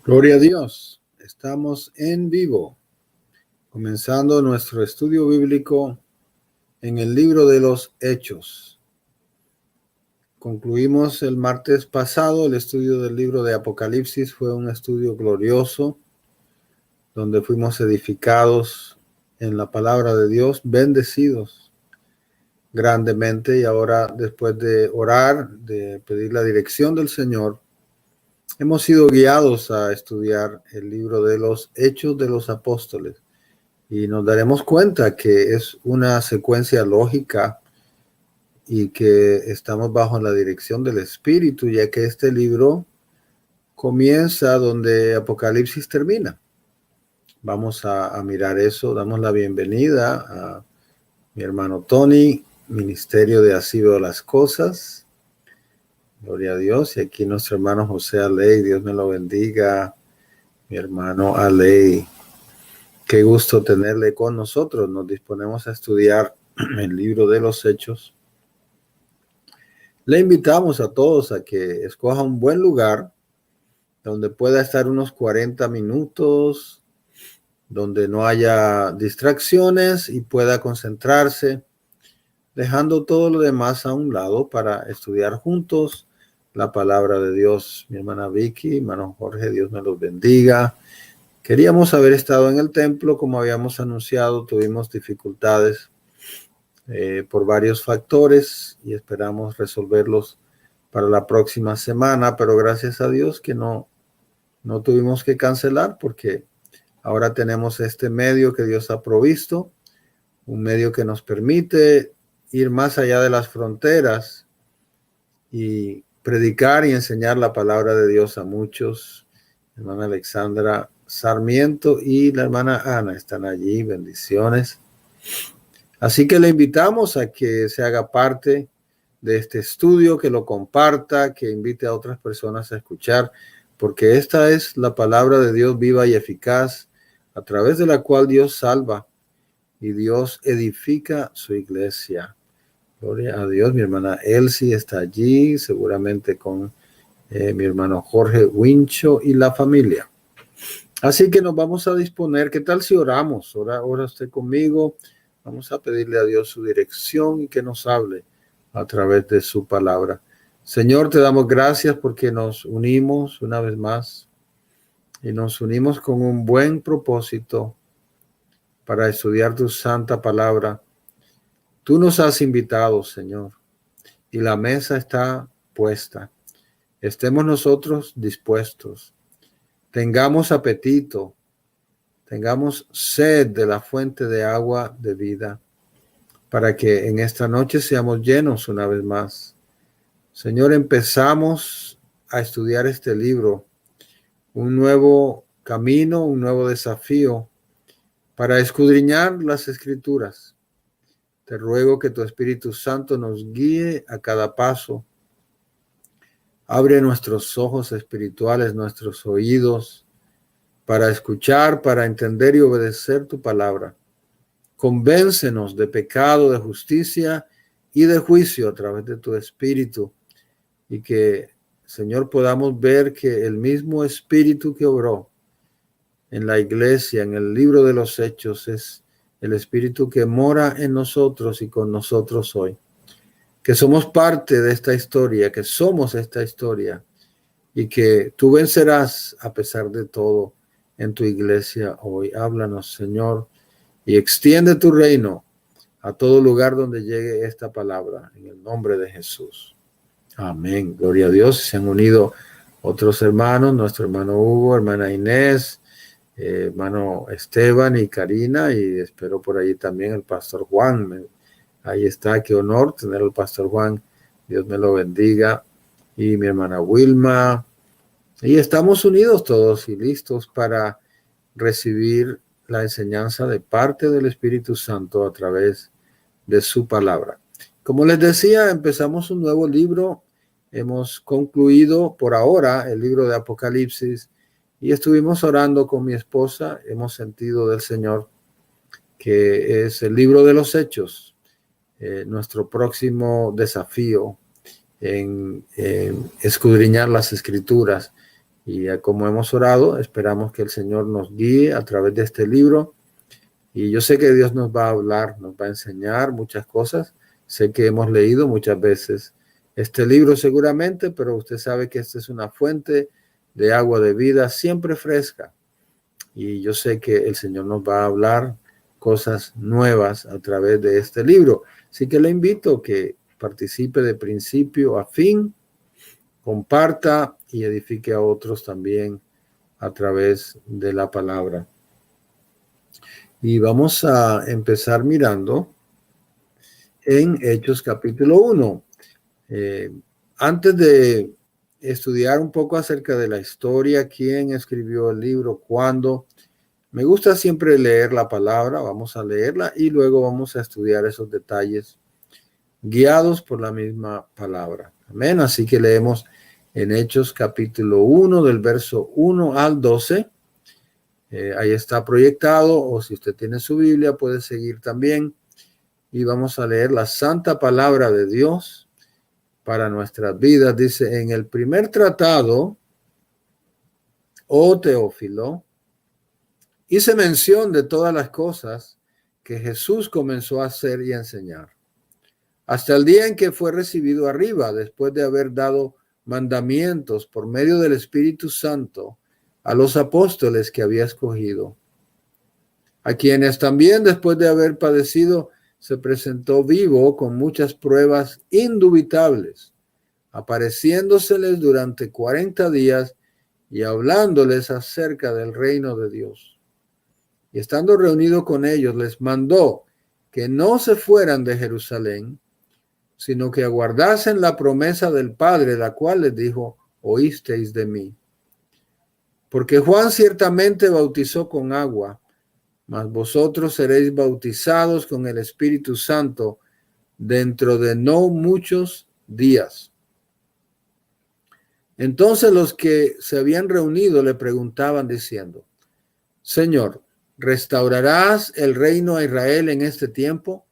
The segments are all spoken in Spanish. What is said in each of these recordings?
Gloria a Dios, estamos en vivo, comenzando nuestro estudio bíblico en el libro de los Hechos. Concluimos el martes pasado el estudio del libro de Apocalipsis. Fue un estudio glorioso, donde fuimos edificados en la palabra de Dios, bendecidos grandemente. Y ahora, después de orar, de pedir la dirección del Señor, hemos sido guiados a estudiar el libro de los Hechos de los Apóstoles y nos daremos cuenta que es una secuencia lógica y que estamos bajo la dirección del Espíritu, ya que este libro comienza donde Apocalipsis termina. Vamos a mirar eso. Damos la bienvenida a mi hermano Tony, Ministerio de Así Veo las Cosas. Gloria a Dios. Y aquí nuestro hermano José Aley, Dios me lo bendiga. Mi hermano Aley, qué gusto tenerle con nosotros. Nos disponemos a estudiar el libro de los Hechos. Le invitamos a todos a que escoja un buen lugar donde pueda estar unos 40 minutos, donde no haya distracciones y pueda concentrarse, dejando todo lo demás a un lado para estudiar juntos la palabra de Dios. Mi hermana Vicky, hermano Jorge, Dios me los bendiga. Queríamos haber estado en el templo, como habíamos anunciado, tuvimos dificultades por varios factores y esperamos resolverlos para la próxima semana, pero gracias a Dios que no tuvimos que cancelar, porque ahora tenemos este medio que Dios ha provisto, un medio que nos permite ir más allá de las fronteras y predicar y enseñar la palabra de Dios a muchos. La hermana Alexandra Sarmiento y la hermana Ana están allí, bendiciones. Así que le invitamos a que se haga parte de este estudio, que lo comparta, que invite a otras personas a escuchar, porque esta es la palabra de Dios viva y eficaz, a través de la cual Dios salva y Dios edifica su iglesia. Gloria a Dios. Mi hermana Elsie está allí, seguramente con mi hermano Jorge Wincho y la familia. Así que nos vamos a disponer. ¿Qué tal si oramos? Ora usted conmigo. Vamos a pedirle a Dios su dirección y que nos hable a través de su palabra. Señor, te damos gracias porque nos unimos una vez más y nos unimos con un buen propósito para estudiar tu santa palabra. Tú nos has invitado, Señor, y la mesa está puesta. Estemos nosotros dispuestos. Tengamos apetito. Tengamos sed de la fuente de agua de vida, para que en esta noche seamos llenos una vez más. Señor, empezamos a estudiar este libro, un nuevo camino, un nuevo desafío para escudriñar las Escrituras. Te ruego que tu Espíritu Santo nos guíe a cada paso. Abre nuestros ojos espirituales, nuestros oídos, para escuchar, para entender y obedecer tu palabra. Convéncenos de pecado, de justicia y de juicio a través de tu Espíritu, y que, Señor, podamos ver que el mismo Espíritu que obró en la iglesia, en el libro de los Hechos, es el Espíritu que mora en nosotros y con nosotros hoy. Que somos parte de esta historia, que somos esta historia, y que tú vencerás a pesar de todo en tu iglesia hoy. Háblanos, Señor, y extiende tu reino a todo lugar donde llegue esta palabra, en el nombre de Jesús. Amén. Gloria a Dios. Se han unido otros hermanos, nuestro hermano Hugo, hermana Inés, hermano Esteban y Karina, y espero por ahí también el pastor Juan. Ahí está, qué honor tener al pastor Juan. Dios me lo bendiga. Y mi hermana Wilma. Y estamos unidos todos y listos para recibir la enseñanza de parte del Espíritu Santo a través de su palabra. Como les decía, empezamos un nuevo libro. Hemos concluido por ahora el libro de Apocalipsis y estuvimos orando con mi esposa. Hemos sentido del Señor que es el libro de los Hechos, nuestro próximo desafío en escudriñar las Escrituras Y como hemos orado, esperamos que el Señor nos guíe a través de este libro. Y yo sé que Dios nos va a hablar, nos va a enseñar muchas cosas. Sé que hemos leído muchas veces este libro seguramente, pero usted sabe que esta es una fuente de agua de vida siempre fresca. Y yo sé que el Señor nos va a hablar cosas nuevas a través de este libro. Así que le invito a que participe de principio a fin, comparta y edifique a otros también a través de la palabra. Y vamos a empezar mirando en Hechos capítulo 1. Antes de estudiar un poco acerca de la historia, quién escribió el libro, cuándo, me gusta siempre leer la palabra. Vamos a leerla y luego vamos a estudiar esos detalles guiados por la misma palabra. Amén. Así que leemos en Hechos capítulo 1 del verso 1 al 12. Ahí está proyectado, o si usted tiene su Biblia puede seguir también. Y vamos a leer la santa palabra de Dios para nuestras vidas. Dice: en el primer tratado, oh Teófilo, hice mención de todas las cosas que Jesús comenzó a hacer y a enseñar, hasta el día en que fue recibido arriba, después de haber dado mandamientos por medio del Espíritu Santo a los apóstoles que había escogido, a quienes también, después de haber padecido, se presentó vivo con muchas pruebas indubitables, apareciéndoseles durante 40 días y hablándoles acerca del reino de Dios. Y estando reunido con ellos, les mandó que no se fueran de Jerusalén, sino que aguardasen la promesa del Padre, la cual les dijo: oísteis de mí. Porque Juan ciertamente bautizó con agua, mas vosotros seréis bautizados con el Espíritu Santo dentro de no muchos días. Entonces los que se habían reunido le preguntaban diciendo: Señor, ¿restaurarás el reino a Israel en este tiempo?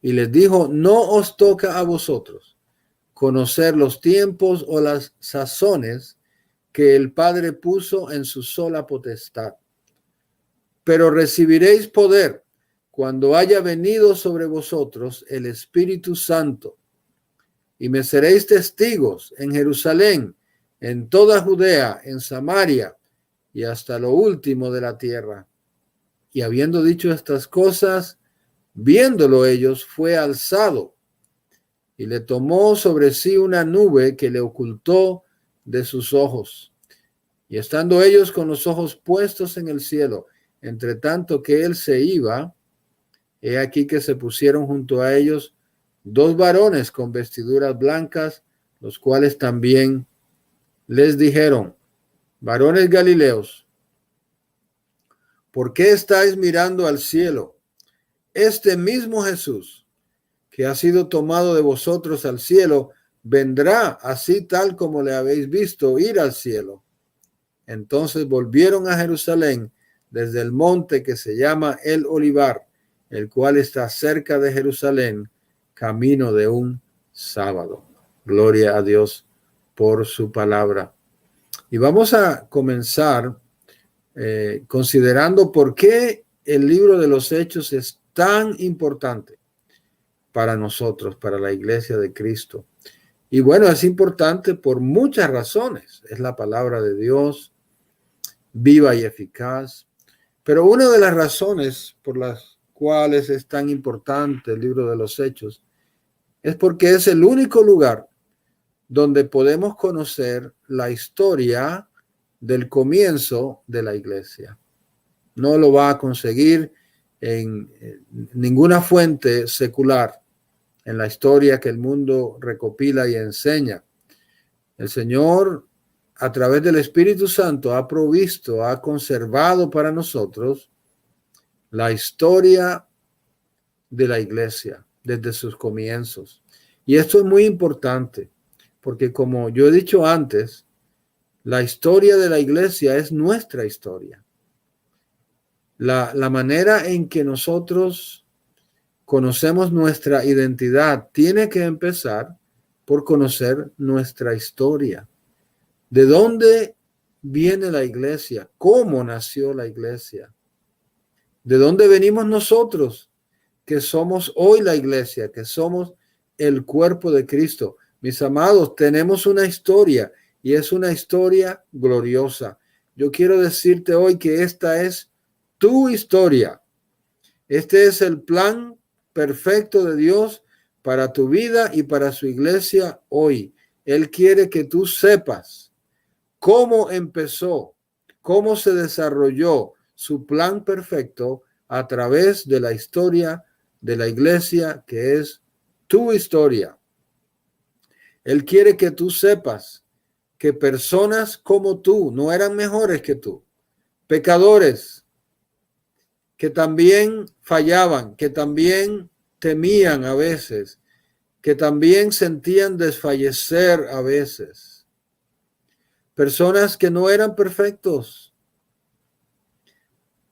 Y les dijo: no os toca a vosotros conocer los tiempos o las sazones que el Padre puso en su sola potestad, pero recibiréis poder cuando haya venido sobre vosotros el Espíritu Santo, y me seréis testigos en Jerusalén, en toda Judea, en Samaria y hasta lo último de la tierra. Y habiendo dicho estas cosas, viéndolo ellos, fue alzado y le tomó sobre sí una nube que le ocultó de sus ojos. Y estando ellos con los ojos puestos en el cielo, entre tanto que él se iba, he aquí que se pusieron junto a ellos dos varones con vestiduras blancas, los cuales también les dijeron: varones Galileos, ¿por qué estáis mirando al cielo? Este mismo Jesús, que ha sido tomado de vosotros al cielo, vendrá así tal como le habéis visto ir al cielo. Entonces volvieron a Jerusalén desde el monte que se llama el Olivar, el cual está cerca de Jerusalén, camino de un sábado. Gloria a Dios por su palabra. Y vamos a comenzar considerando por qué el libro de los Hechos es tan importante para nosotros, para la iglesia de Cristo. Y bueno, es importante por muchas razones. Es la palabra de Dios, viva y eficaz. Pero una de las razones por las cuales es tan importante el libro de los Hechos es porque es el único lugar donde podemos conocer la historia del comienzo de la iglesia. No lo va a conseguir en ninguna fuente secular, en la historia que el mundo recopila y enseña. El Señor, a través del Espíritu Santo, ha provisto, ha conservado para nosotros la historia de la iglesia desde sus comienzos. Y esto es muy importante, porque como yo he dicho antes, la historia de la iglesia es nuestra historia. La manera en que nosotros conocemos nuestra identidad tiene que empezar por conocer nuestra historia. ¿De dónde viene la iglesia? ¿Cómo nació la iglesia? ¿De dónde venimos nosotros, que somos hoy la iglesia, que somos el cuerpo de Cristo? Mis amados, tenemos una historia y es una historia gloriosa. Yo quiero decirte hoy que esta es tu historia. Este es el plan perfecto de Dios para tu vida y para su iglesia hoy. Él quiere que tú sepas cómo empezó, cómo se desarrolló su plan perfecto a través de la historia de la iglesia, que es tu historia. Él quiere que tú sepas que personas como tú no eran mejores que tú, pecadores que también fallaban, que también temían a veces, que también sentían desfallecer a veces. Personas que no eran perfectos,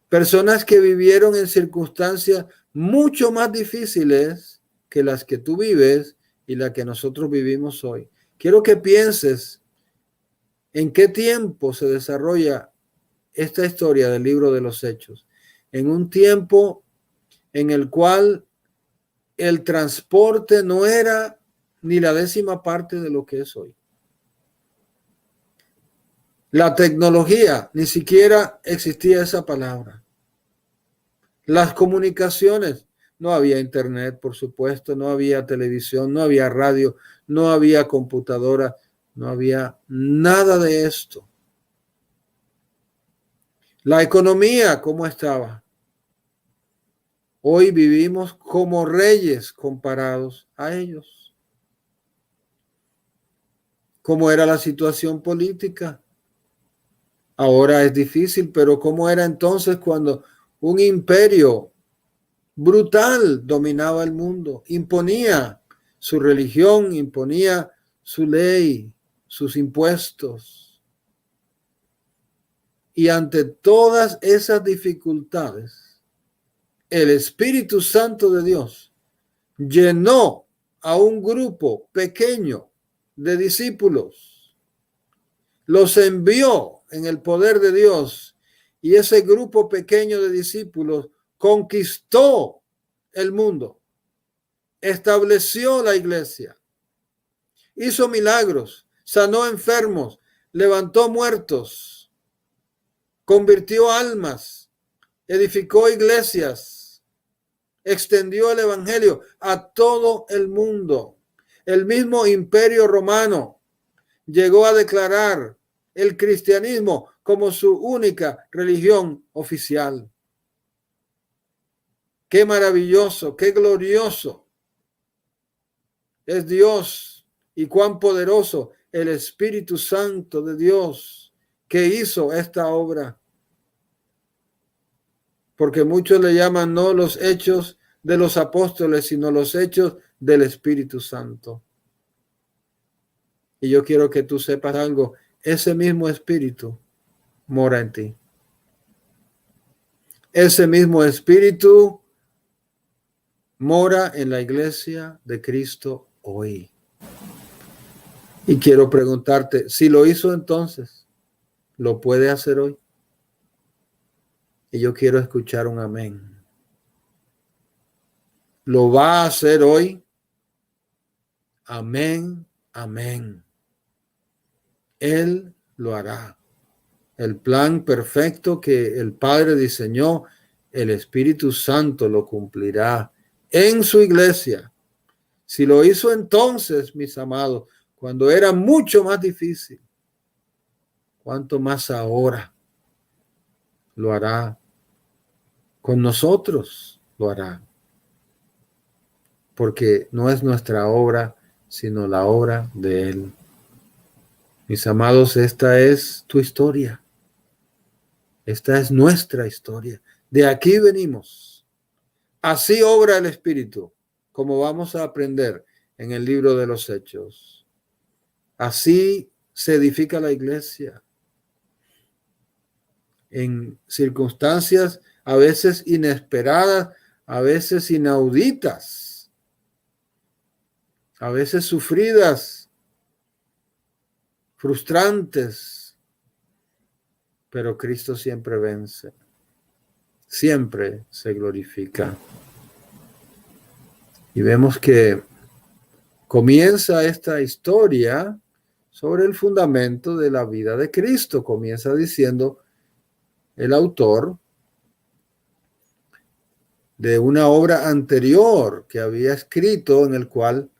personas que vivieron en circunstancias mucho más difíciles que las que tú vives y las que nosotros vivimos hoy. Quiero que pienses en qué tiempo se desarrolla esta historia del libro de los Hechos. En un tiempo en el cual el transporte no era ni la 10ª parte de lo que es hoy. La tecnología, ni siquiera existía esa palabra. Las comunicaciones, no había internet, por supuesto, no había televisión, no había radio, no había computadora, no había nada de esto. La economía, ¿cómo estaba? Hoy vivimos como reyes comparados a ellos. ¿Cómo era la situación política? Ahora es difícil, pero ¿cómo era entonces cuando un imperio brutal dominaba el mundo? Imponía su religión, imponía su ley, sus impuestos. Y ante todas esas dificultades, el Espíritu Santo de Dios llenó a un grupo pequeño de discípulos, los envió en el poder de Dios, y ese grupo pequeño de discípulos conquistó el mundo, estableció la iglesia, hizo milagros, sanó enfermos, levantó muertos, convirtió almas, edificó iglesias, extendió el evangelio a todo el mundo. El mismo Imperio Romano llegó a declarar el cristianismo como su única religión oficial. Qué maravilloso, qué glorioso es Dios, y cuán poderoso el Espíritu Santo de Dios que hizo esta obra. Porque muchos le llaman no los hechos de los apóstoles, sino los hechos del Espíritu Santo. Y yo quiero que tú sepas algo, ese mismo Espíritu mora en ti. Ese mismo Espíritu mora en la iglesia de Cristo hoy. Y quiero preguntarte, si lo hizo entonces, ¿lo puede hacer hoy? Y yo quiero escuchar un amén. ¿Lo va a hacer hoy? Amén, amén. Él lo hará. El plan perfecto que el Padre diseñó, el Espíritu Santo lo cumplirá en su iglesia. Si lo hizo entonces, mis amados, cuando era mucho más difícil, ¿cuánto más ahora lo hará? Con nosotros lo hará. Porque no es nuestra obra, sino la obra de Él. Mis amados, esta es tu historia. Esta es nuestra historia. De aquí venimos. Así obra el Espíritu, como vamos a aprender en el libro de los Hechos. Así se edifica la iglesia. En circunstancias a veces inesperadas, a veces inauditas, a veces sufridas. frustrantes, pero Cristo siempre vence, siempre se glorifica. Y vemos que comienza esta historia sobre el fundamento de la vida de Cristo. Comienza diciendo el autor de una obra anterior que había escrito, en el cual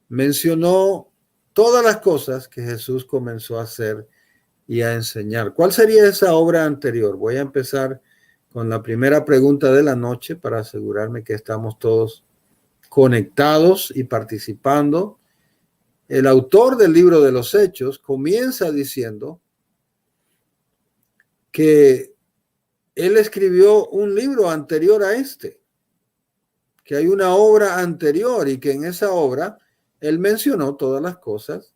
mencionó todas las cosas que Jesús comenzó a hacer y a enseñar. ¿Cuál sería esa obra anterior? Voy a empezar con la primera pregunta de la noche para asegurarme que estamos todos conectados y participando. El autor del libro de los Hechos comienza diciendo que él escribió un libro anterior a este, que hay una obra anterior y que en esa obra él mencionó todas las cosas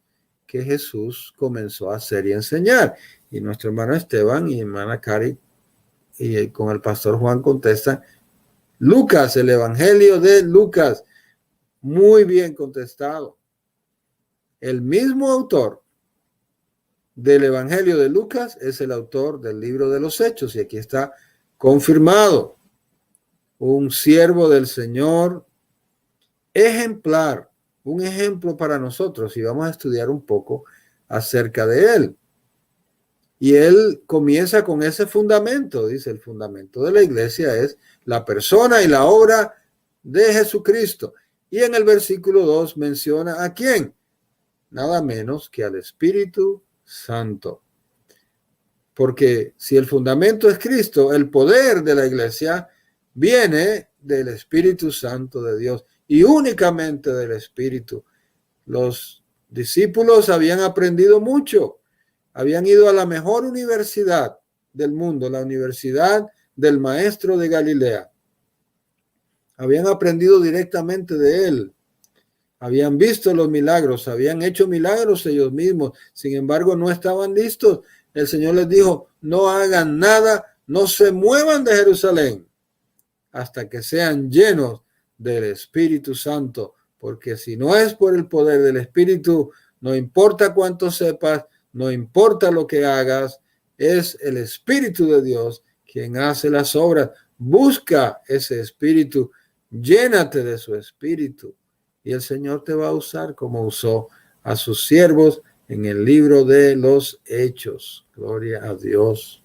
que Jesús comenzó a hacer y enseñar. Y nuestro hermano Esteban y hermana Cari y con el pastor Juan contestan, Lucas, el Evangelio de Lucas. Muy bien contestado. El mismo autor del Evangelio de Lucas es el autor del libro de los Hechos, y aquí está confirmado. Un siervo del Señor, ejemplar, un ejemplo para nosotros, y vamos a estudiar un poco acerca de él. Y él comienza con ese fundamento, dice, el fundamento de la iglesia es la persona y la obra de Jesucristo. Y en el versículo 2 menciona ¿a quién? Nada menos que al Espíritu Santo. Porque si el fundamento es Cristo, el poder de la iglesia viene del Espíritu Santo de Dios y únicamente del Espíritu. Los discípulos habían aprendido mucho, habían ido a la mejor universidad del mundo, la Universidad del Maestro de Galilea. Habían aprendido directamente de él. Habían visto los milagros, habían hecho milagros ellos mismos. Sin embargo, no estaban listos. El Señor les dijo, no hagan nada, no se muevan de Jerusalén hasta que sean llenos del Espíritu Santo. Porque si no es por el poder del Espíritu, no importa cuánto sepas, no importa lo que hagas, es el Espíritu de Dios quien hace las obras. Busca ese Espíritu. Llénate de su Espíritu y el Señor te va a usar como usó a sus siervos en el libro de los Hechos. Gloria a Dios.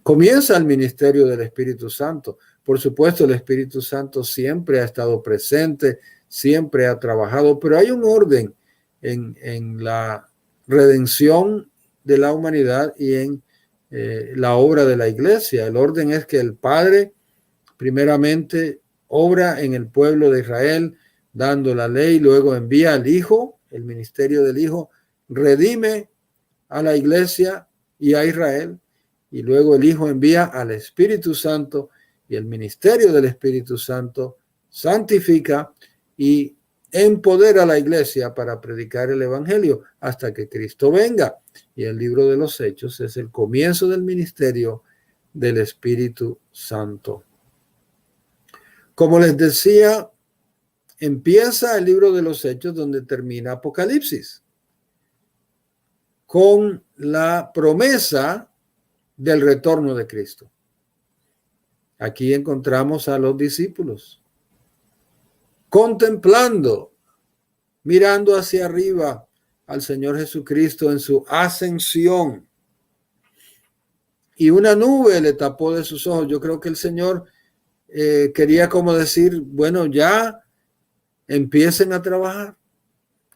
Comienza el ministerio del Espíritu Santo. Por supuesto, el Espíritu Santo siempre ha estado presente, siempre ha trabajado, pero hay un orden en la redención de la humanidad y en la obra de la iglesia. El orden es que el Padre primeramente obra en el pueblo de Israel, dando la ley, luego envía al Hijo, el ministerio del Hijo, redime a la iglesia y a Israel, y luego el Hijo envía al Espíritu Santo, y el ministerio del Espíritu Santo santifica y empodera a la iglesia para predicar el Evangelio hasta que Cristo venga. Y el libro de los Hechos es el comienzo del ministerio del Espíritu Santo. Como les decía, empieza el libro de los Hechos donde termina Apocalipsis, con la promesa del retorno de Cristo. Aquí encontramos a los discípulos contemplando, mirando hacia arriba al Señor Jesucristo en su ascensión. Y una nube le tapó de sus ojos. Yo creo que el Señor quería como decir, bueno, ya empiecen a trabajar.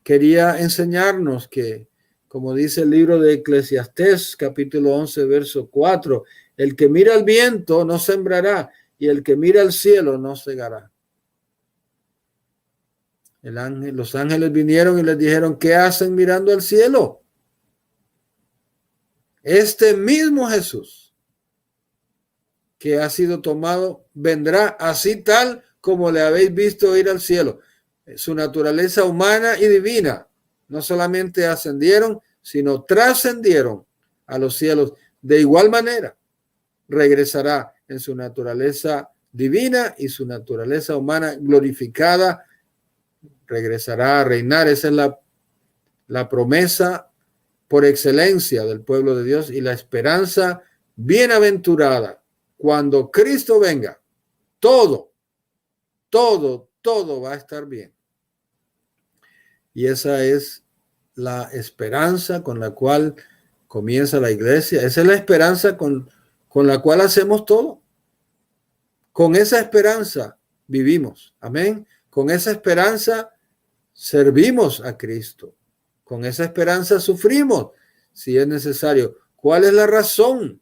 Quería enseñarnos que, como dice el libro de Eclesiastés, capítulo 11, verso 4, el que mira al viento no sembrará y el que mira al cielo no segará. Los ángeles vinieron y les dijeron, ¿qué hacen mirando al cielo? Este mismo Jesús que ha sido tomado vendrá así tal como le habéis visto ir al cielo. Su naturaleza humana y divina no solamente ascendieron, sino trascendieron a los cielos. De igual manera, regresará en su naturaleza divina y su naturaleza humana glorificada. Regresará a reinar. Esa es la la promesa por excelencia del pueblo de Dios y la esperanza bienaventurada. Cuando Cristo venga, todo va a estar bien. Y esa es la esperanza con la cual comienza la iglesia. Esa es la esperanza con la cual hacemos todo. Con esa esperanza vivimos. Amén. Con esa esperanza servimos a Cristo. Con esa esperanza sufrimos si es necesario. ¿Cuál es la razón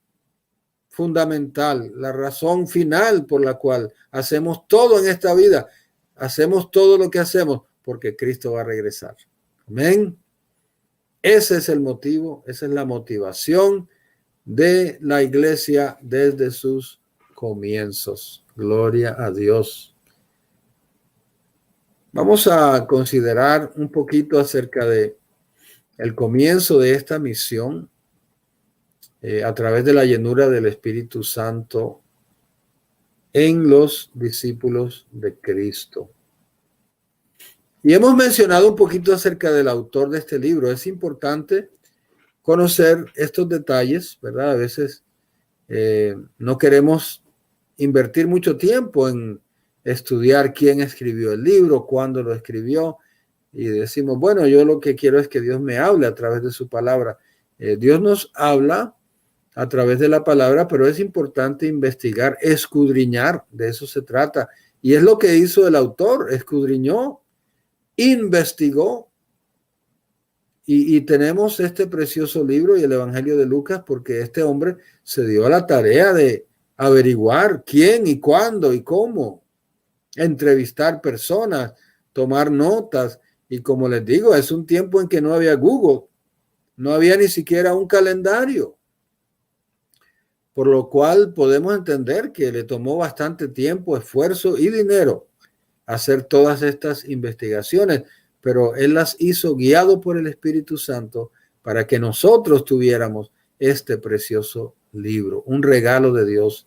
fundamental, la razón final por la cual hacemos todo en esta vida? Hacemos todo lo que hacemos porque Cristo va a regresar. Amén. Ese es el motivo, esa es la motivación de la iglesia desde sus comienzos. Gloria a Dios. Vamos a considerar un poquito acerca de el comienzo de esta misión a través de la llenura del Espíritu Santo en los discípulos de Cristo. Y hemos mencionado un poquito acerca del autor de este libro. Es importante conocer estos detalles, ¿verdad? A veces no queremos invertir mucho tiempo en estudiar quién escribió el libro, cuándo lo escribió, y decimos, bueno, yo lo que quiero es que Dios me hable a través de su palabra. Dios nos habla a través de la palabra, pero es importante investigar, escudriñar, de eso se trata. Y es lo que hizo el autor, escudriñó, investigó, y tenemos este precioso libro y el Evangelio de Lucas porque este hombre se dio a la tarea de averiguar quién y cuándo y cómo, entrevistar personas, tomar notas. Y como les digo, es un tiempo en que no había Google, no había ni siquiera un calendario, por lo cual podemos entender que le tomó bastante tiempo, esfuerzo y dinero hacer todas estas investigaciones, pero él las hizo guiado por el Espíritu Santo para que nosotros tuviéramos este precioso libro, un regalo de Dios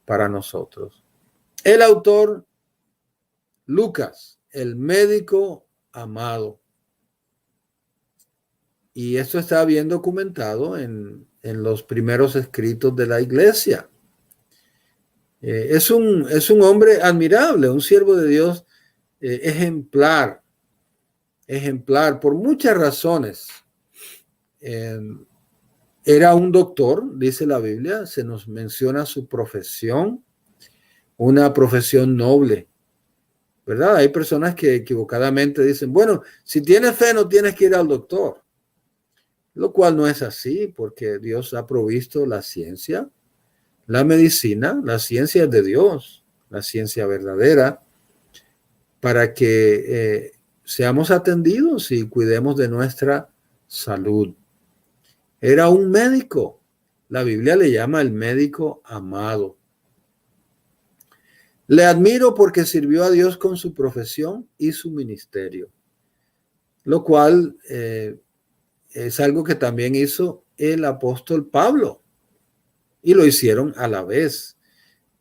para nosotros. El autor, Lucas, el médico amado. Y esto está bien documentado en los primeros escritos de la iglesia. Es un hombre admirable, un siervo de Dios ejemplar por muchas razones. Era un doctor, dice la Biblia, se nos menciona su profesión, una profesión noble, ¿verdad? Hay personas que equivocadamente dicen, bueno, si tienes fe no tienes que ir al doctor, lo cual no es así, porque Dios ha provisto la ciencia, la medicina, la ciencia es de Dios, la ciencia verdadera, para que seamos atendidos y cuidemos de nuestra salud. Era un médico. La Biblia le llama el médico amado. Le admiro porque sirvió a Dios con su profesión y su ministerio, lo cual es algo que también hizo el apóstol Pablo y lo hicieron a la vez.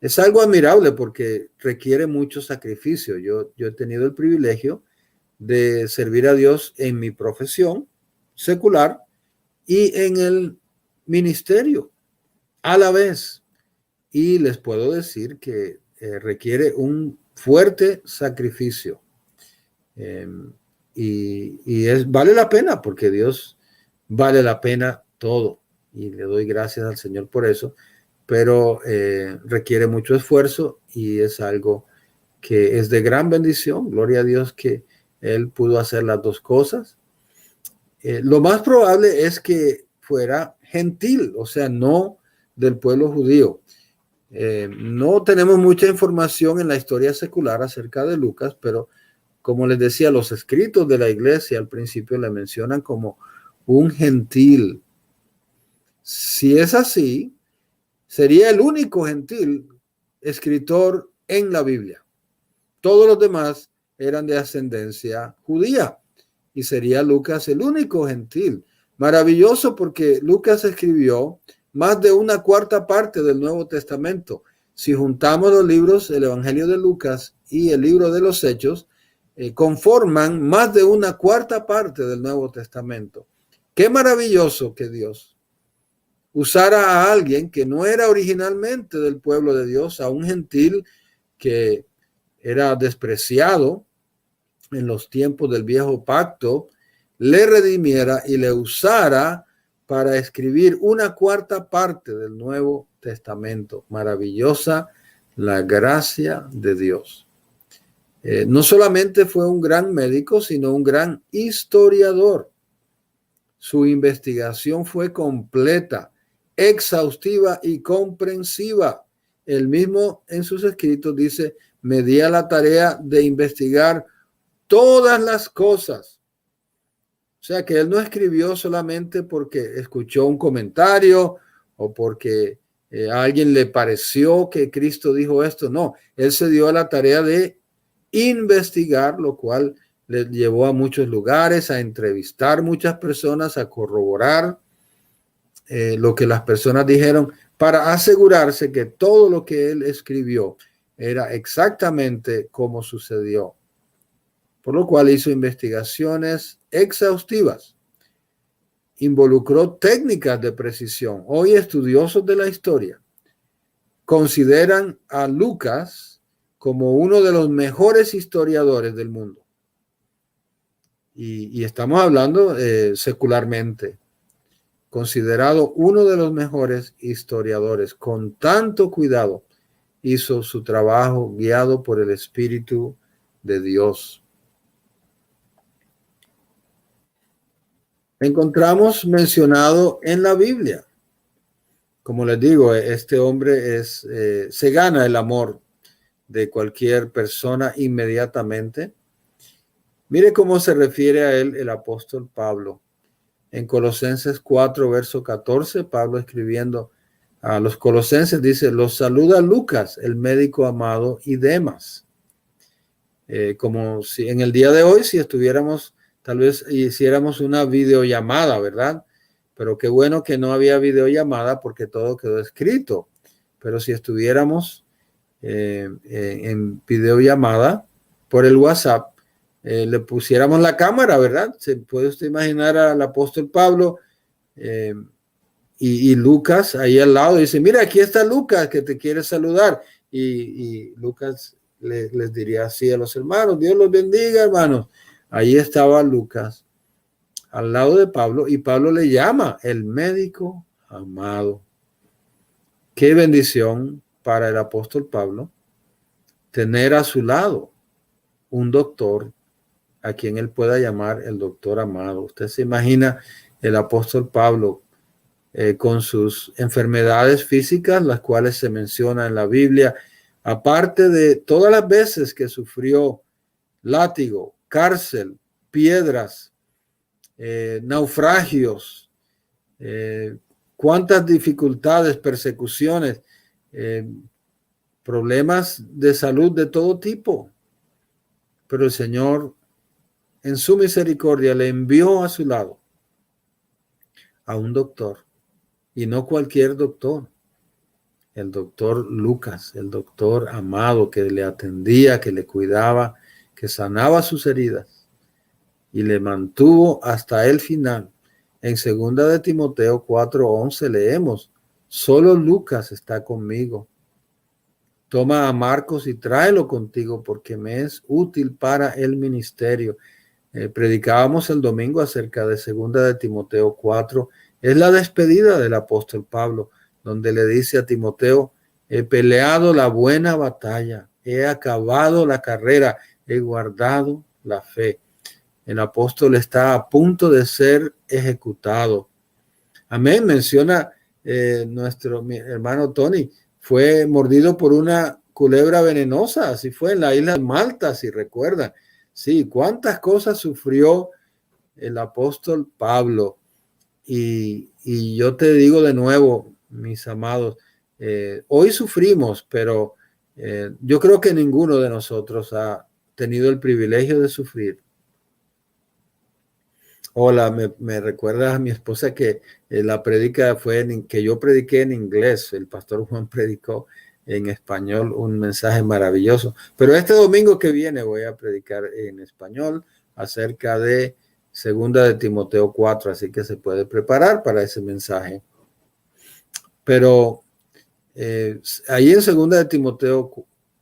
Es algo admirable porque requiere mucho sacrificio. Yo he tenido el privilegio de servir a Dios en mi profesión secular y en el ministerio a la vez. Y les puedo decir que requiere un fuerte sacrificio. Vale la pena porque Dios vale la pena todo. Y le doy gracias al Señor por eso. Pero requiere mucho esfuerzo y es algo que es de gran bendición. Gloria a Dios que él pudo hacer las dos cosas. Lo más probable es que fuera gentil, o sea, no del pueblo judío. No tenemos mucha información en la historia secular acerca de Lucas, pero como les decía, los escritos de la iglesia al principio le mencionan como un gentil. Si es así, sería el único gentil escritor en la Biblia. Todos los demás eran de ascendencia judía y sería Lucas el único gentil. Maravilloso porque Lucas escribió más de una cuarta parte del Nuevo Testamento. Si juntamos los libros, el Evangelio de Lucas y el libro de los Hechos, conforman más de una cuarta parte del Nuevo Testamento. Qué maravilloso que Dios usara a alguien que no era originalmente del pueblo de Dios, a un gentil que era despreciado en los tiempos del viejo pacto, le redimiera y le usara para escribir una cuarta parte del Nuevo Testamento. Maravillosa la gracia de Dios. No solamente fue un gran médico, sino un gran historiador. Su investigación fue completa, exhaustiva y comprensiva. Él mismo en sus escritos dice: me di a la tarea de investigar todas las cosas. O sea que él no escribió solamente porque escuchó un comentario o porque a alguien le pareció que Cristo dijo esto. No, él se dio a la tarea de investigar, lo cual le llevó a muchos lugares, a entrevistar muchas personas, a corroborar lo que las personas dijeron, para asegurarse que todo lo que él escribió era exactamente como sucedió. Por lo cual hizo investigaciones exhaustivas. Involucró técnicas de precisión. Hoy estudiosos de la historia consideran a Lucas como uno de los mejores historiadores del mundo. Y estamos hablando secularmente. Considerado uno de los mejores historiadores. Con tanto cuidado hizo su trabajo guiado por el Espíritu de Dios. Encontramos mencionado en la Biblia. Como les digo, este hombre se gana el amor de cualquier persona inmediatamente. Mire cómo se refiere a él el apóstol Pablo. En Colosenses 4, verso 14, Pablo escribiendo a los colosenses dice: los saluda Lucas, el médico amado, y Demas. Como si en el día de hoy, si estuviéramos, tal vez hiciéramos una videollamada, ¿verdad? Pero qué bueno que no había videollamada porque todo quedó escrito. Pero si estuviéramos en videollamada por el WhatsApp, le pusiéramos la cámara, ¿verdad? Se puede usted imaginar al apóstol Pablo y Lucas ahí al lado. Dice: mira, aquí está Lucas que te quiere saludar. Y Lucas les diría así a los hermanos: Dios los bendiga, hermanos. Ahí estaba Lucas al lado de Pablo y Pablo le llama el médico amado. Qué bendición para el apóstol Pablo tener a su lado un doctor a quien él pueda llamar el doctor amado. Usted se imagina el apóstol Pablo con sus enfermedades físicas, las cuales se mencionan en la Biblia, aparte de todas las veces que sufrió látigo, cárcel, piedras, naufragios, cuántas dificultades, persecuciones, problemas de salud de todo tipo. Pero el Señor, en su misericordia, le envió a su lado a un doctor, y no cualquier doctor, el doctor Lucas, el doctor amado que le atendía, que le cuidaba, que sanaba sus heridas y le mantuvo hasta el final. En 2 de Timoteo 4:11 leemos: solo Lucas está conmigo. Toma a Marcos y tráelo contigo porque me es útil para el ministerio. Predicábamos el domingo acerca de 2 de Timoteo 4. Es la despedida del apóstol Pablo, donde le dice a Timoteo: he peleado la buena batalla, he acabado la carrera, he guardado la fe. El apóstol está a punto de ser ejecutado. Amén. Menciona mi hermano Tony, fue mordido por una culebra venenosa, así fue en la isla de Malta, si recuerdan. Sí, cuántas cosas sufrió el apóstol Pablo. Y yo te digo de nuevo, mis amados, hoy sufrimos, pero yo creo que ninguno de nosotros ha tenido el privilegio de sufrir. Hola, me recuerda a mi esposa que la prédica fue que yo prediqué en inglés, el pastor Juan predicó en español un mensaje maravilloso. Pero este domingo que viene voy a predicar en español acerca de Segunda de Timoteo 4, así que se puede preparar para ese mensaje. Pero ahí en Segunda de Timoteo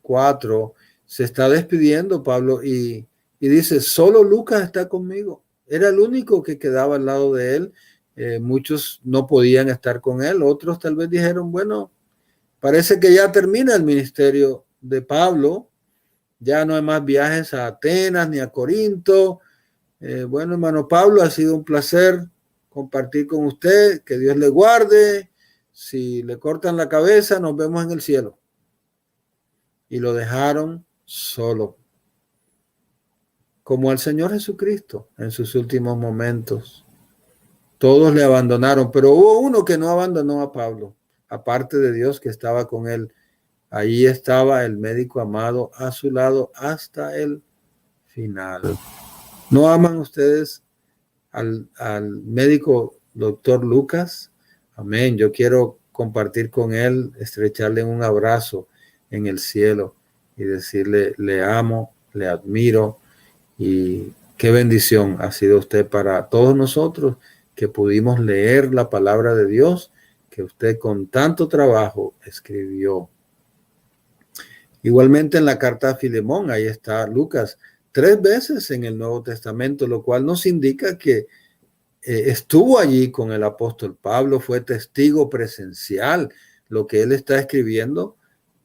4 se está despidiendo Pablo y dice, solo Lucas está conmigo. Era el único que quedaba al lado de él. Muchos no podían estar con él. Otros tal vez dijeron, bueno, parece que ya termina el ministerio de Pablo. Ya no hay más viajes a Atenas ni a Corinto. Bueno, hermano Pablo, ha sido un placer compartir con usted. Que Dios le guarde. Si le cortan la cabeza, nos vemos en el cielo. Y lo dejaron solo. Como al Señor Jesucristo en sus últimos momentos. Todos le abandonaron, pero hubo uno que no abandonó a Pablo, aparte de Dios que estaba con él. Ahí estaba el médico amado a su lado hasta el final. ¿No aman ustedes al médico doctor Lucas? Amén. Yo quiero compartir con él, estrecharle un abrazo en el cielo y decirle, le amo, le admiro y qué bendición ha sido usted para todos nosotros que pudimos leer la palabra de Dios que usted con tanto trabajo escribió. Igualmente en la carta a Filemón, ahí está Lucas 3 veces en el Nuevo Testamento, lo cual nos indica que estuvo allí con el apóstol Pablo, fue testigo presencial. Lo que él está escribiendo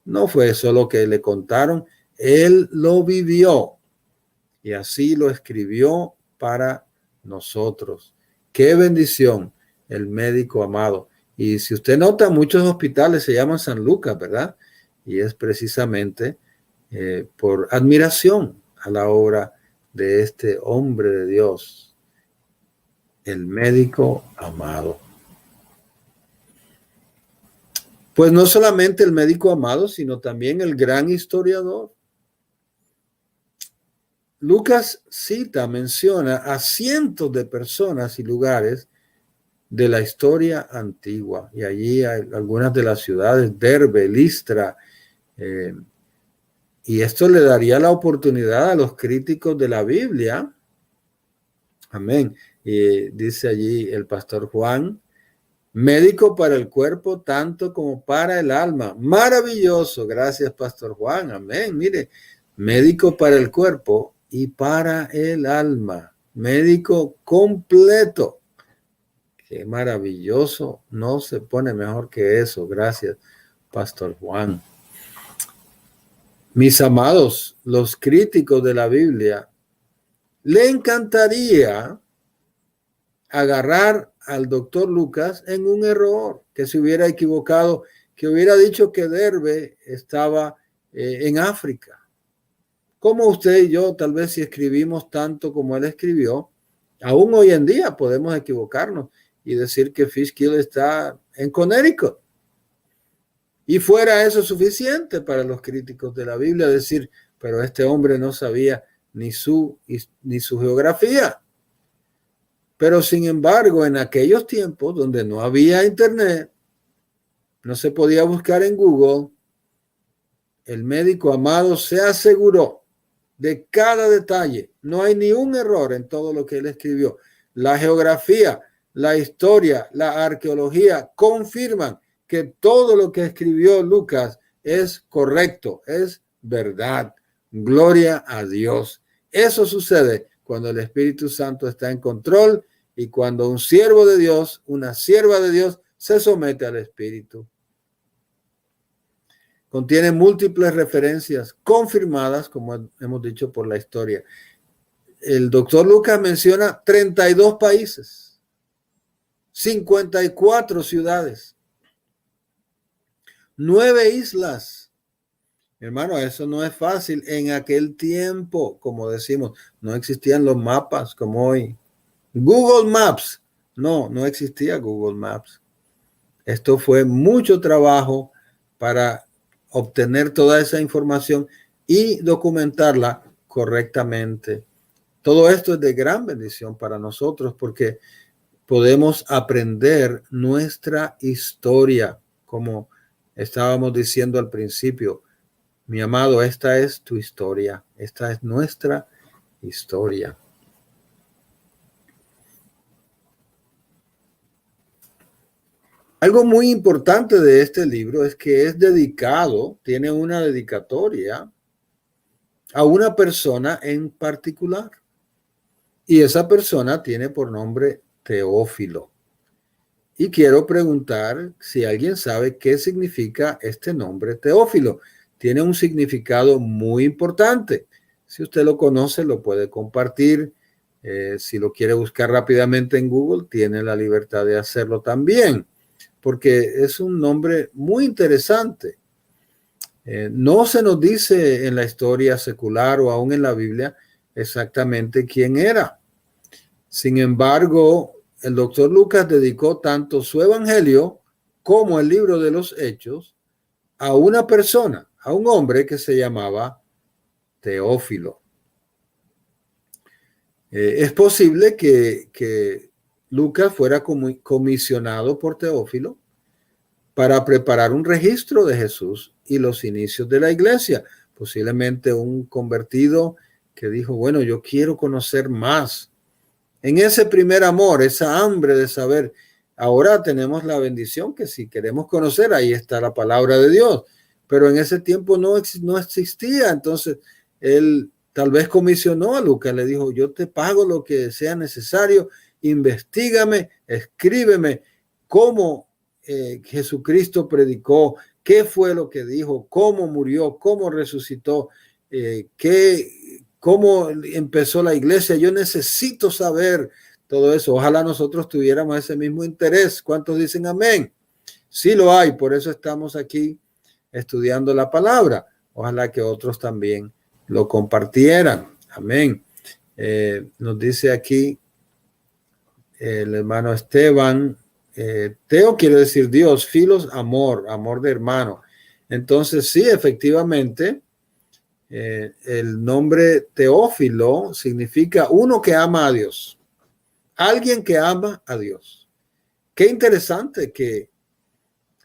no fue solo que le contaron, él lo vivió y así lo escribió para nosotros. Qué bendición el médico amado. Y si usted nota, muchos hospitales se llaman San Lucas, ¿verdad? Y es precisamente por admiración a la obra de este hombre de Dios, el médico amado. Pues no solamente el médico amado, sino también el gran historiador. Lucas menciona a cientos de personas y lugares de la historia antigua. Y allí hay algunas de las ciudades, Derbe, Listra. Y esto le daría la oportunidad a los críticos de la Biblia. Amén. Y dice allí el pastor Juan, médico para el cuerpo tanto como para el alma. Maravilloso. Gracias, pastor Juan. Amén. Mire, médico para el cuerpo y para el alma. Médico completo. Qué maravilloso. No se pone mejor que eso. Gracias, pastor Juan. Mis amados, los críticos de la Biblia, le encantaría agarrar al doctor Lucas en un error, que se hubiera equivocado, que hubiera dicho que Derbe estaba en África. Como usted y yo, tal vez si escribimos tanto como él escribió, aún hoy en día podemos equivocarnos y decir que Fishkill está en Connecticut. Y fuera eso suficiente para los críticos de la Biblia decir, pero este hombre no sabía ni su geografía. Pero sin embargo, en aquellos tiempos donde no había internet, no se podía buscar en Google, el médico amado se aseguró de cada detalle. No hay ni un error en todo lo que él escribió. La geografía, la historia, la arqueología confirman que todo lo que escribió Lucas es correcto, es verdad. Gloria a Dios. Eso sucede cuando el Espíritu Santo está en control y cuando un siervo de Dios, una sierva de Dios, se somete al Espíritu. Contiene múltiples referencias confirmadas, como hemos dicho, por la historia. El doctor Lucas menciona 32 países, 54 ciudades, 9 islas. Hermano, eso no es fácil. En aquel tiempo, como decimos, no existían los mapas como hoy. Google Maps. No existía Google Maps. Esto fue mucho trabajo para obtener toda esa información y documentarla correctamente. Todo esto es de gran bendición para nosotros porque podemos aprender nuestra historia como Estábamos diciendo al principio, mi amado, esta es tu historia, esta es nuestra historia. Algo muy importante de este libro es que es dedicado, tiene una dedicatoria a una persona en particular. Y esa persona tiene por nombre Teófilo. Y quiero preguntar si alguien sabe qué significa este nombre Teófilo. Tiene un significado muy importante. Si usted lo conoce, lo puede compartir. Si lo quiere buscar rápidamente en Google, tiene la libertad de hacerlo también, porque es un nombre muy interesante. No se nos dice en la historia secular o aún en la Biblia exactamente quién era. Sin embargo, el doctor Lucas dedicó tanto su evangelio como el libro de los Hechos a una persona, a un hombre que se llamaba Teófilo. Es posible que Lucas fuera comisionado por Teófilo para preparar un registro de Jesús y los inicios de la iglesia. Posiblemente un convertido que dijo, bueno, yo quiero conocer más. En ese primer amor, esa hambre de saber, ahora tenemos la bendición que si queremos conocer, ahí está la palabra de Dios. Pero en ese tiempo no existía. Entonces, él tal vez comisionó a Lucas, le dijo, yo te pago lo que sea necesario, investígame, escríbeme cómo Jesucristo predicó, qué fue lo que dijo, cómo murió, cómo resucitó, cómo empezó la iglesia. Yo necesito saber todo eso. Ojalá nosotros tuviéramos ese mismo interés. ¿Cuántos dicen amén? Sí lo hay, por eso estamos aquí estudiando la palabra. Ojalá que otros también lo compartieran. Amén. Nos dice aquí el hermano Esteban, Teo quiere decir Dios, filos, amor, amor de hermano. Entonces, sí, efectivamente, el nombre Teófilo significa uno que ama a Dios, alguien que ama a Dios. Qué interesante que,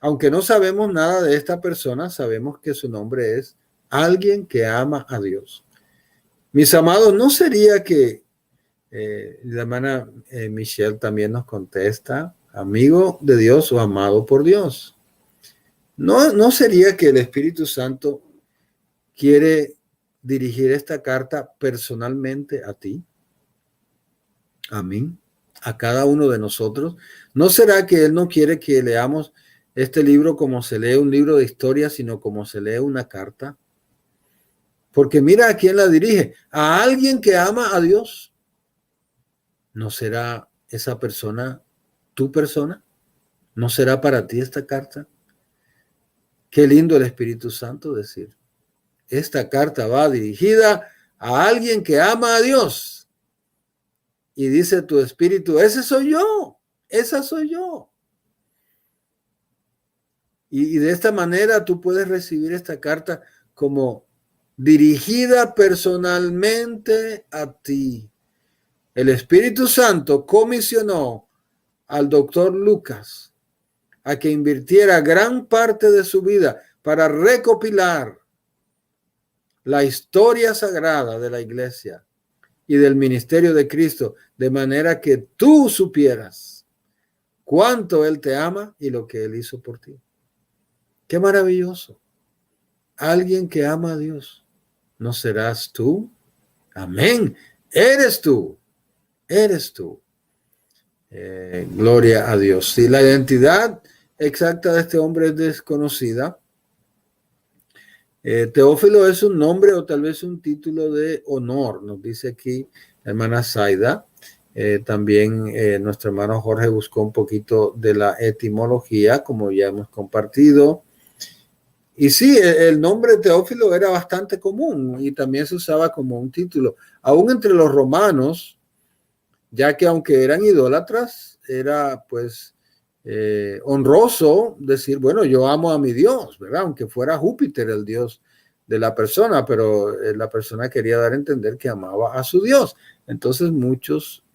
aunque no sabemos nada de esta persona, sabemos que su nombre es alguien que ama a Dios. Mis amados, ¿no sería que la hermana Michelle también nos contesta, amigo de Dios o amado por Dios? ¿No sería que el Espíritu Santo quiere dirigir esta carta personalmente a ti, a mí, a cada uno de nosotros? ¿No será que Él no quiere que leamos este libro como se lee un libro de historia, sino como se lee una carta? Porque mira a quién la dirige, a alguien que ama a Dios. ¿No será esa persona tu persona? ¿No será para ti esta carta? Qué lindo el Espíritu Santo decir. Esta carta va dirigida a alguien que ama a Dios. Y dice tu espíritu, ese soy yo, esa soy yo. Y de esta manera tú puedes recibir esta carta como dirigida personalmente a ti. El Espíritu Santo comisionó al doctor Lucas a que invirtiera gran parte de su vida para recopilar la historia sagrada de la iglesia y del ministerio de Cristo, de manera que tú supieras cuánto Él te ama y lo que Él hizo por ti. Qué maravilloso. Alguien que ama a Dios. ¿No serás tú? Amén. Eres tú. Eres tú. Gloria a Dios. Si la identidad exacta de este hombre es desconocida, Teófilo es un nombre o tal vez un título de honor, nos dice aquí la hermana Zaida. También nuestro hermano Jorge buscó un poquito de la etimología, como ya hemos compartido. Y sí, el nombre Teófilo era bastante común y también se usaba como un título, aún entre los romanos, ya que aunque eran idólatras, era pues honroso decir, bueno, yo amo a mi Dios, ¿verdad? Aunque fuera Júpiter el Dios de la persona, pero la persona quería dar a entender que amaba a su Dios. Entonces muchos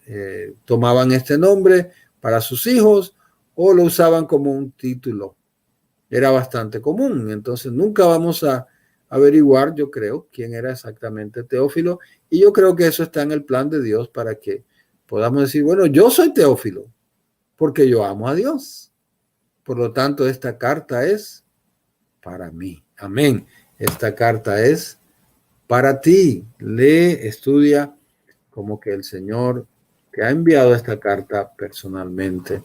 tomaban este nombre para sus hijos o lo usaban como un título. era bastante común. Entonces nunca vamos a averiguar, yo creo, quién era exactamente Teófilo. Y yo creo que eso está en el plan de Dios para que podamos decir, bueno, yo soy Teófilo porque yo amo a Dios. Por lo tanto, esta carta es para mí. Amén. Esta carta es para ti. Lee, estudia como que el Señor te ha enviado esta carta personalmente.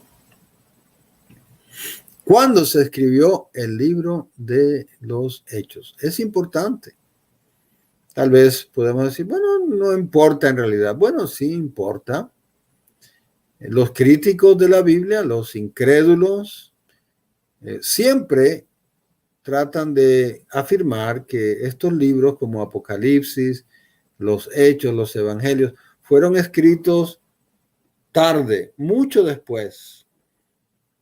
¿Cuándo se escribió el libro de los Hechos? Es importante. Tal vez podemos decir, bueno, no importa en realidad. Bueno, sí importa. Los críticos de la Biblia, los incrédulos, siempre tratan de afirmar que estos libros como Apocalipsis, los Hechos, los Evangelios, fueron escritos tarde, mucho después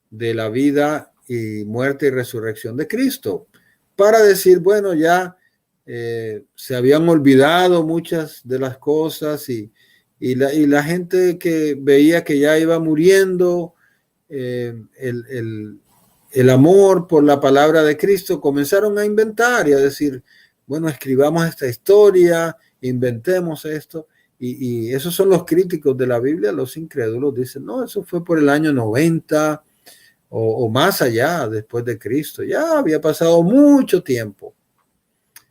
de la vida y muerte y resurrección de Cristo, para decir, bueno, ya se habían olvidado muchas de las cosas y la gente que veía que ya iba muriendo, el amor por la palabra de Cristo, comenzaron a inventar y a decir, bueno, escribamos esta historia, inventemos esto. Y esos son los críticos de la Biblia, los incrédulos dicen, no, eso fue por el año 90 o más allá, después de Cristo. Ya había pasado mucho tiempo.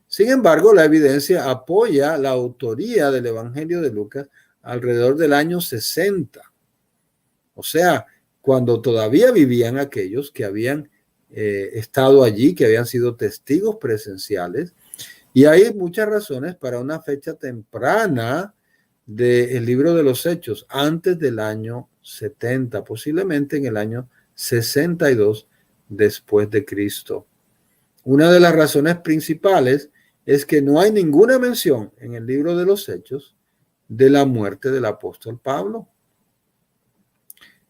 Sin embargo, la evidencia apoya la autoría del Evangelio de Lucas alrededor del año 60. O sea, cuando todavía vivían aquellos que habían estado allí, que habían sido testigos presenciales. Y hay muchas razones para una fecha temprana del libro de los Hechos, antes del año 70, posiblemente en el año 62 después de Cristo. Una de las razones principales es que no hay ninguna mención en el libro de los Hechos de la muerte del apóstol Pablo.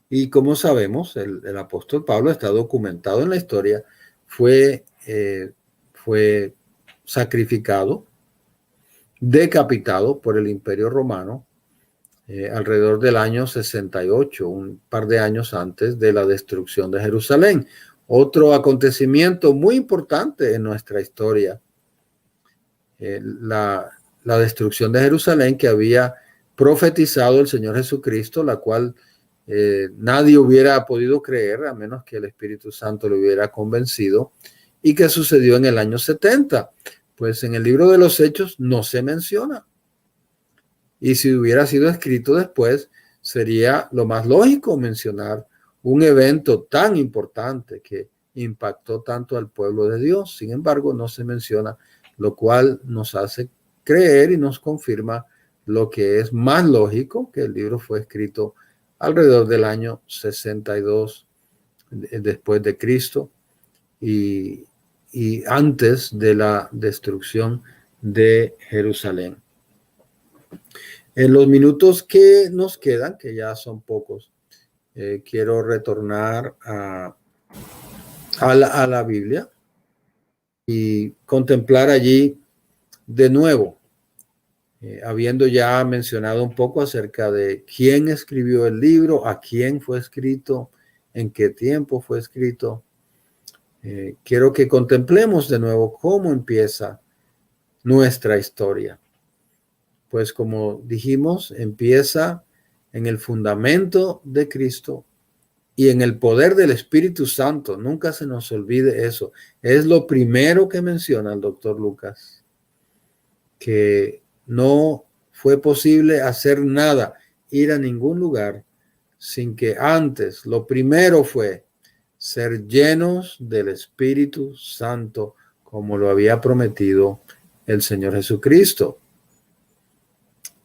Y como sabemos, el apóstol Pablo está documentado en la historia, fue sacrificado, decapitado por el Imperio Romano alrededor del año 68, un par de años antes de la destrucción de Jerusalén. Otro acontecimiento muy importante en nuestra historia, la destrucción de Jerusalén que había profetizado el Señor Jesucristo, la cual nadie hubiera podido creer a menos que el Espíritu Santo lo hubiera convencido, y que sucedió en el año 70. Pues en el libro de los Hechos no se menciona. Y si hubiera sido escrito después, sería lo más lógico mencionar un evento tan importante que impactó tanto al pueblo de Dios. Sin embargo, no se menciona, lo cual nos hace creer y nos confirma lo que es más lógico, que el libro fue escrito alrededor del año 62 después de Cristo y antes de la destrucción de Jerusalén. En los minutos que nos quedan, que ya son pocos, quiero retornar a la Biblia y contemplar allí de nuevo, habiendo ya mencionado un poco acerca de quién escribió el libro, a quién fue escrito, en qué tiempo fue escrito. Quiero que contemplemos de nuevo cómo empieza nuestra historia. Pues como dijimos, empieza en el fundamento de Cristo y en el poder del Espíritu Santo. Nunca se nos olvide eso. Es lo primero que menciona el doctor Lucas, que no fue posible hacer nada, ir a ningún lugar, sin que antes, lo primero fue ser llenos del Espíritu Santo, como lo había prometido el Señor Jesucristo.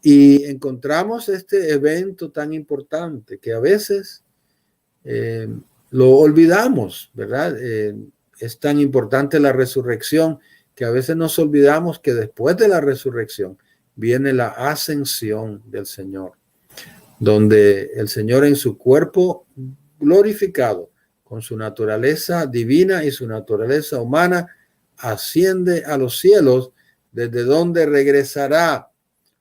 Y encontramos este evento tan importante que a veces lo olvidamos, ¿verdad? Es tan importante la resurrección que a veces nos olvidamos que después de la resurrección viene la ascensión del Señor, donde el Señor en su cuerpo glorificado, con su naturaleza divina y su naturaleza humana, asciende a los cielos, desde donde regresará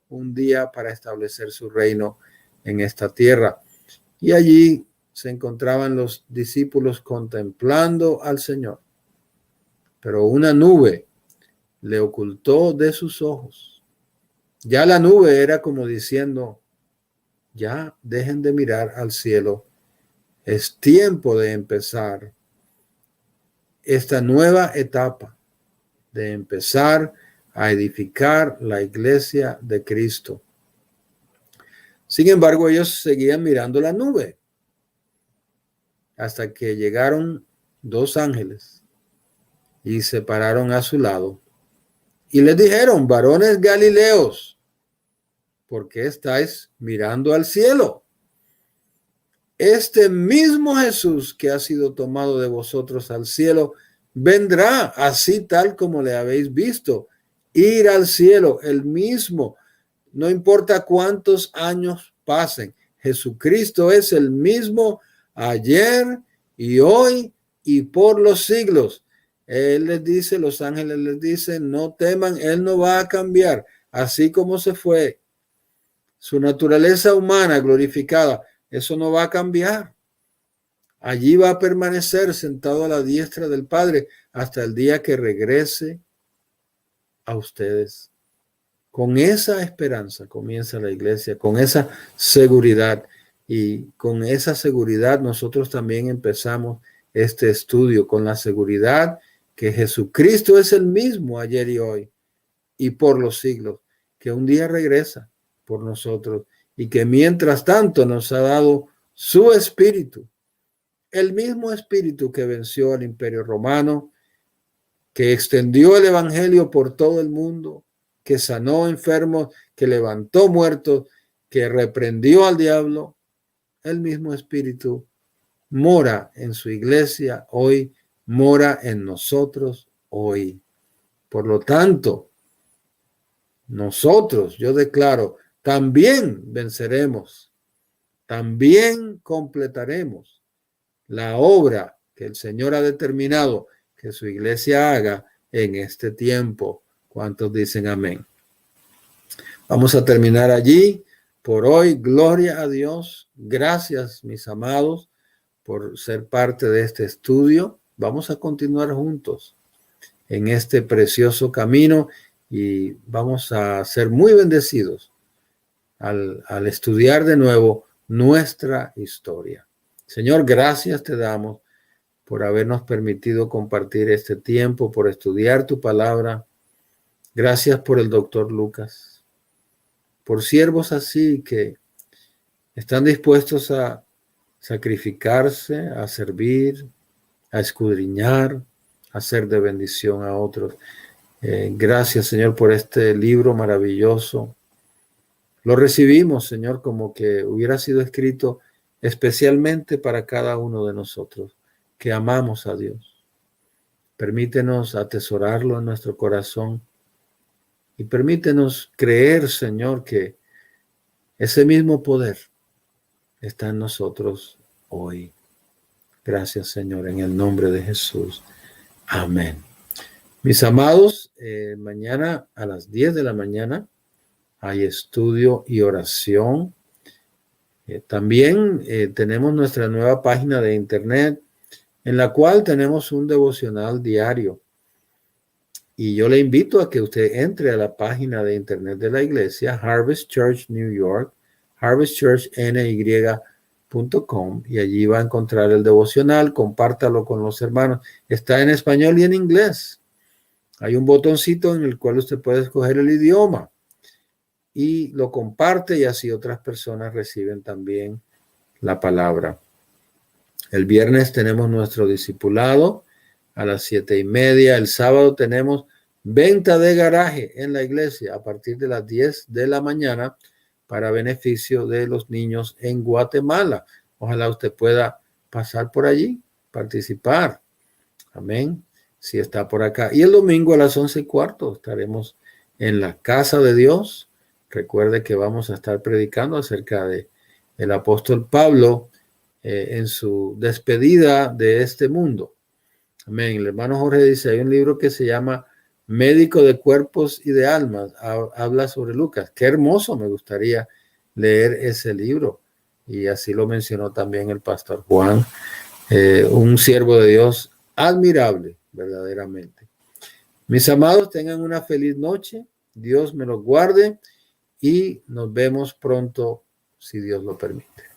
un día para establecer su reino en esta tierra. Y allí se encontraban los discípulos contemplando al Señor. pero una nube le ocultó de sus ojos. Ya la nube era como diciendo, ya dejen de mirar al cielo, es tiempo de empezar esta nueva etapa, de empezar a edificar la iglesia de Cristo. Sin embargo, ellos seguían mirando la nube hasta que llegaron dos ángeles y se pararon a su lado y les dijeron, varones galileos, ¿por qué estáis mirando al cielo? Este mismo Jesús que ha sido tomado de vosotros al cielo, vendrá así tal como le habéis visto, ir al cielo, el mismo, no importa cuántos años pasen, Jesucristo es el mismo ayer y hoy y por los siglos. Él les dice, los ángeles les dicen, no teman, Él no va a cambiar, así como se fue. Su naturaleza humana glorificada, eso no va a cambiar. Allí va a permanecer sentado a la diestra del Padre hasta el día que regrese a ustedes. Con esa esperanza comienza la iglesia, con esa seguridad. Y con esa seguridad nosotros también empezamos este estudio, con la seguridad que Jesucristo es el mismo ayer y hoy y por los siglos, que un día regresa por nosotros y que mientras tanto nos ha dado su espíritu, el mismo espíritu que venció al imperio romano, que extendió el evangelio por todo el mundo, que sanó enfermos, que levantó muertos, que reprendió al diablo. El mismo espíritu mora en su iglesia hoy, mora en nosotros hoy. Por lo tanto, nosotros, yo declaro, también venceremos, también completaremos la obra que el Señor ha determinado que su iglesia haga en este tiempo. ¿Cuántos dicen amén? Vamos a terminar allí por hoy. Gloria a Dios. Gracias, mis amados, por ser parte de este estudio. Vamos a continuar juntos en este precioso camino y vamos a ser muy bendecidos al estudiar de nuevo nuestra historia. Señor, gracias te damos por habernos permitido compartir este tiempo, por estudiar tu palabra. Gracias por el doctor Lucas, por siervos así que están dispuestos a sacrificarse, a servir, a escudriñar, a ser de bendición a otros. Gracias, Señor, por este libro maravilloso. Lo recibimos, Señor, como que hubiera sido escrito especialmente para cada uno de nosotros que amamos a Dios. Permítenos atesorarlo en nuestro corazón y permítenos creer, Señor, que ese mismo poder está en nosotros hoy. Gracias, Señor, en el nombre de Jesús. Amén. Mis amados, mañana a las 10 de la mañana hay estudio y oración. También tenemos nuestra nueva página de internet en la cual tenemos un devocional diario. Y yo le invito a que usted entre a la página de internet de la iglesia, Harvest Church New York, harvestchurchny.com, y allí va a encontrar el devocional. Compártalo con los hermanos. Está en español y en inglés. Hay un botoncito en el cual usted puede escoger el idioma y lo comparte y así otras personas reciben también la palabra. El viernes tenemos nuestro discipulado a las 7:30. El sábado tenemos venta de garaje en la iglesia a partir de las 10 de la mañana para beneficio de los niños en Guatemala. Ojalá usted pueda pasar por allí, participar. Amén. Si está por acá. Y el domingo a las 11:15 estaremos en la casa de Dios. Recuerde que vamos a estar predicando acerca del apóstol Pablo en su despedida de este mundo. Amén. El hermano Jorge dice, hay un libro que se llama Médico de Cuerpos y de Almas. Habla sobre Lucas. Qué hermoso, me gustaría leer ese libro. Y así lo mencionó también el pastor Juan, un siervo de Dios admirable, verdaderamente. Mis amados, tengan una feliz noche. Dios me los guarde y nos vemos pronto, si Dios lo permite.